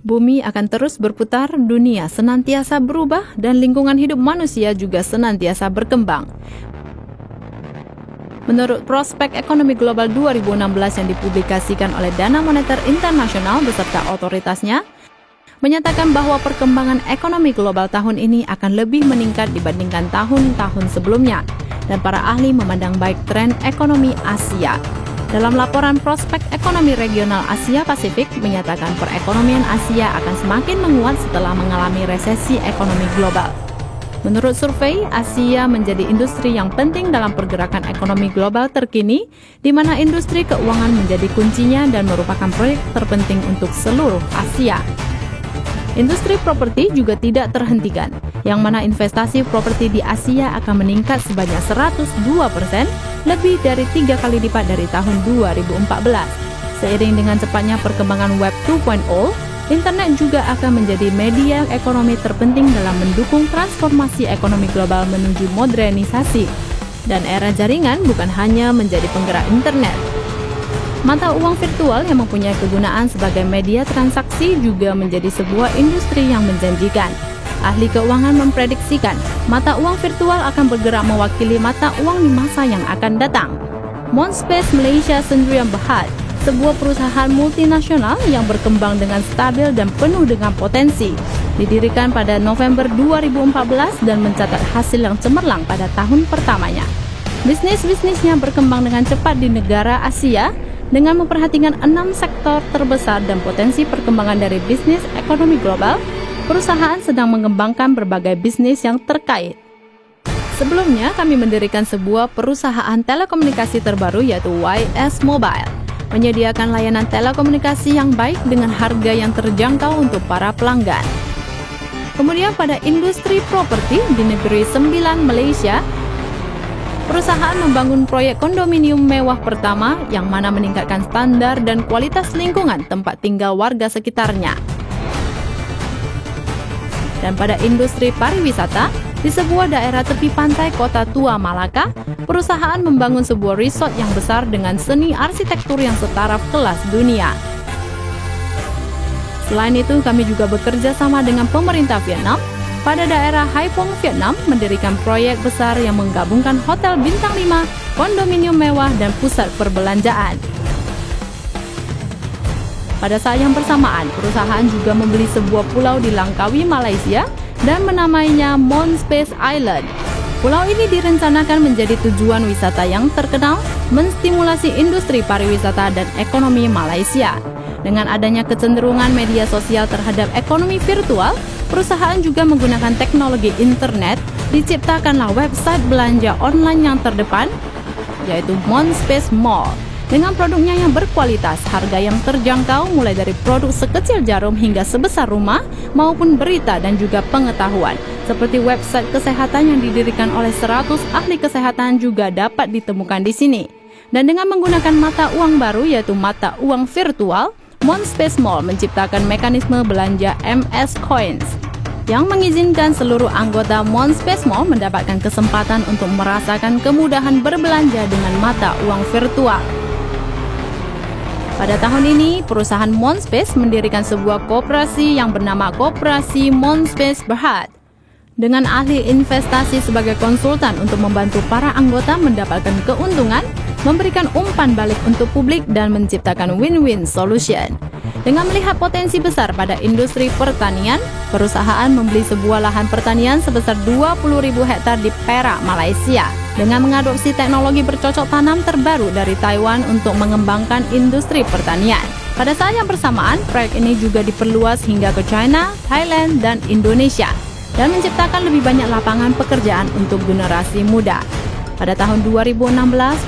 Bumi akan terus berputar, dunia senantiasa berubah, dan lingkungan hidup manusia juga senantiasa berkembang. Menurut Prospek Ekonomi Global 2016 yang dipublikasikan oleh Dana Moneter Internasional beserta otoritasnya, menyatakan bahwa perkembangan ekonomi global tahun ini akan lebih meningkat dibandingkan tahun-tahun sebelumnya, dan para ahli memandang baik tren ekonomi Asia. Dalam laporan Prospek Ekonomi Regional Asia Pasifik menyatakan perekonomian Asia akan semakin menguat setelah mengalami resesi ekonomi global. Menurut survei, Asia menjadi industri yang penting dalam pergerakan ekonomi global terkini, di mana industri keuangan menjadi kuncinya dan merupakan proyek terpenting untuk seluruh Asia. Industri properti juga tidak terhentikan, yang mana investasi properti di Asia akan meningkat sebanyak 102%, lebih dari 3 kali lipat dari tahun 2014. Seiring dengan cepatnya perkembangan Web 2.0, internet juga akan menjadi media ekonomi terpenting dalam mendukung transformasi ekonomi global menuju modernisasi. Dan era jaringan bukan hanya menjadi penggerak internet. Mata uang virtual yang mempunyai kegunaan sebagai media transaksi juga menjadi sebuah industri yang menjanjikan. Ahli keuangan memprediksikan mata uang virtual akan bergerak mewakili mata uang di masa yang akan datang. Mondspace Malaysia Sdn Bhd, sebuah perusahaan multinasional yang berkembang dengan stabil dan penuh dengan potensi, didirikan pada November 2014 dan mencatat hasil yang cemerlang pada tahun pertamanya. Bisnisnya berkembang dengan cepat di negara Asia, dengan memperhatikan 6 sektor terbesar dan potensi perkembangan dari bisnis ekonomi global. Perusahaan sedang mengembangkan berbagai bisnis yang terkait. Sebelumnya, kami mendirikan sebuah perusahaan telekomunikasi terbaru yaitu YS Mobile, menyediakan layanan telekomunikasi yang baik dengan harga yang terjangkau untuk para pelanggan. Kemudian pada industri properti di Negeri Sembilan, Malaysia, perusahaan membangun proyek kondominium mewah pertama yang mana meningkatkan standar dan kualitas lingkungan tempat tinggal warga sekitarnya. Dan pada industri pariwisata, di sebuah daerah tepi pantai Kota Tua Malaka, perusahaan membangun sebuah resort yang besar dengan seni arsitektur yang setaraf kelas dunia. Selain itu, kami juga bekerja sama dengan pemerintah Vietnam pada daerah Hai Phong, Vietnam, mendirikan proyek besar yang menggabungkan hotel bintang 5, kondominium mewah, dan pusat perbelanjaan. Pada saat yang bersamaan, perusahaan juga membeli sebuah pulau di Langkawi, Malaysia, dan menamainya Mondspace Island. Pulau ini direncanakan menjadi tujuan wisata yang terkenal, menstimulasi industri pariwisata dan ekonomi Malaysia. Dengan adanya kecenderungan media sosial terhadap ekonomi virtual, perusahaan juga menggunakan teknologi internet, diciptakanlah website belanja online yang terdepan, yaitu Mondspace Mall. Dengan produknya yang berkualitas, harga yang terjangkau mulai dari produk sekecil jarum hingga sebesar rumah, maupun berita dan juga pengetahuan. Seperti website kesehatan yang didirikan oleh 100 ahli kesehatan juga dapat ditemukan di sini. Dan dengan menggunakan mata uang baru yaitu mata uang virtual, Mondspace Mall menciptakan mekanisme belanja MS Coins yang mengizinkan seluruh anggota Mondspace Mall mendapatkan kesempatan untuk merasakan kemudahan berbelanja dengan mata uang virtual. Pada tahun ini, perusahaan Mondspace mendirikan sebuah koperasi yang bernama Koperasi Mondspace Berhad, dengan ahli investasi sebagai konsultan untuk membantu para anggota mendapatkan keuntungan, memberikan umpan balik untuk publik, dan menciptakan win-win solution. Dengan melihat potensi besar pada industri pertanian, perusahaan membeli sebuah lahan pertanian sebesar 20.000 hektar di Perak, Malaysia, dengan mengadopsi teknologi bercocok tanam terbaru dari Taiwan untuk mengembangkan industri pertanian. Pada saat yang bersamaan, proyek ini juga diperluas hingga ke China, Thailand, dan Indonesia, dan menciptakan lebih banyak lapangan pekerjaan untuk generasi muda. Pada tahun 2016,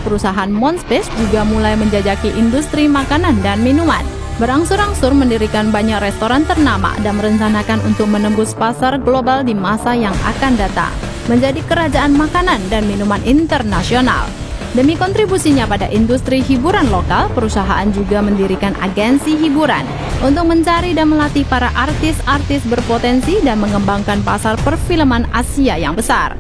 perusahaan Mondspace juga mulai menjajaki industri makanan dan minuman, berangsur-angsur mendirikan banyak restoran ternama dan merencanakan untuk menembus pasar global di masa yang akan datang, menjadi kerajaan makanan dan minuman internasional. Demi kontribusinya pada industri hiburan lokal, perusahaan juga mendirikan agensi hiburan untuk mencari dan melatih para artis-artis berpotensi dan mengembangkan pasar perfilman Asia yang besar.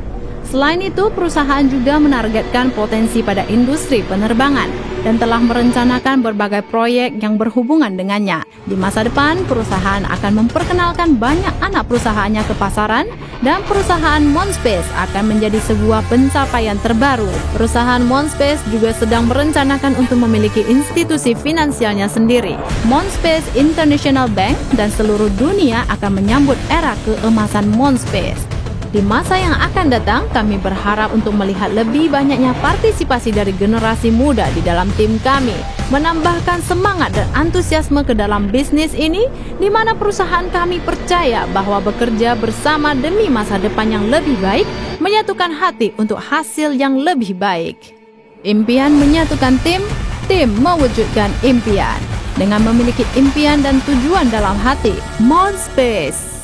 Selain itu, perusahaan juga menargetkan potensi pada industri penerbangan dan telah merencanakan berbagai proyek yang berhubungan dengannya. Di masa depan, perusahaan akan memperkenalkan banyak anak perusahaannya ke pasaran dan perusahaan Monspace akan menjadi sebuah pencapaian terbaru. Perusahaan Monspace juga sedang merencanakan untuk memiliki institusi finansialnya sendiri. Monspace International Bank dan seluruh dunia akan menyambut era keemasan Monspace. Di masa yang akan datang, kami berharap untuk melihat lebih banyaknya partisipasi dari generasi muda di dalam tim kami, menambahkan semangat dan antusiasme ke dalam bisnis ini, di mana perusahaan kami percaya bahwa bekerja bersama demi masa depan yang lebih baik, menyatukan hati untuk hasil yang lebih baik. Impian menyatukan tim, tim mewujudkan impian. Dengan memiliki impian dan tujuan dalam hati, Monspace.